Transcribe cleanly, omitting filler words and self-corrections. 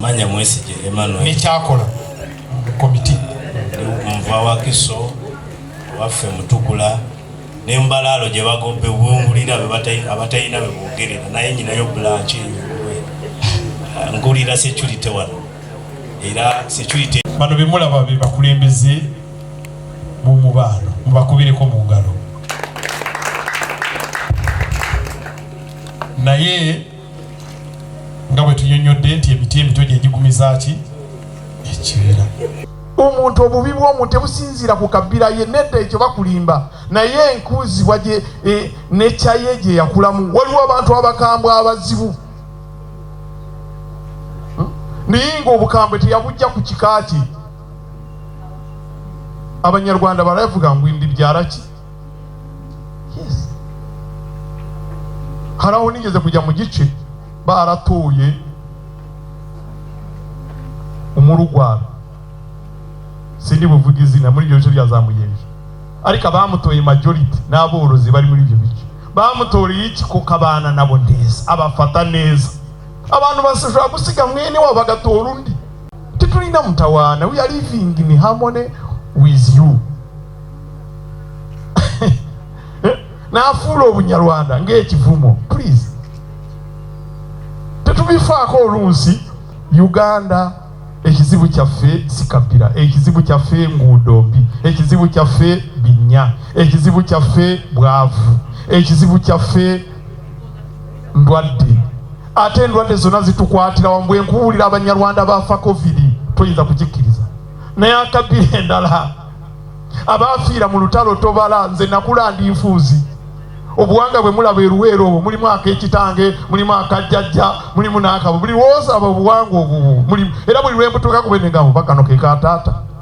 Manya Mwesige Emmanuel ni kyakola komiti muva wa Kiso waffe Mutukula n'embalalo gye bagobbe bwongulira abatayina be boogerera naye nyinayo branch ngulira security wano era security bano bemulaba be bakulembeze mu mubano mubakubireko mu ngalo naye nga bwe tunyonyodde nti emiti emito gye gigumiza ki ekibira omuntu obubi bw'omuntu tebusinziira ku kabbira ye nedda ekyo bakulimba naye enkuuzibwa gye nekyaye gye yakulamu waliwo abantu abakambwe abazibu naye ng'obukambwe teyabujja ku kika ki abanyarwanda baravuga ngo ndi byara ki yes haraho nigeze kujya mu gice baratuye umurugwaro sindi buvuga izina muri ibyo bice byazamuyenje ariko abamutoye majority n'aborozi bari muri ibyo bice bamutoreye iki ko kabana nabo neza abafata neza abantu basashobora gusiga mwene wabo bagatora undi titulina mutawana we are living in harmony with you nafuula obunyarwanda ng'ekivumo please tetubifaako olunsi Uganda ekizibu kyaffe sikapira ekizibu kyaffe nguudo mbi ekizibu kyaffe binya ekizibu kyaffe bwavu ekizibu kyaffe ndwadde ate endwadde zonna zitukwatira wambwe nkuwulira abanyarwanda bafa covid toyinza kukikkiriza naye akabbira endala abafiira mu lutalo tobala nze nakula ndi nfuuzi obuwanga bwe mulaba eruweero obwo mulimu ak'ekitange mulimu akajjajja mulimu n'akabo buli lwoza obuwanga obwo mulimu era buli lwembutuuka kubenengabo bakano ke kataata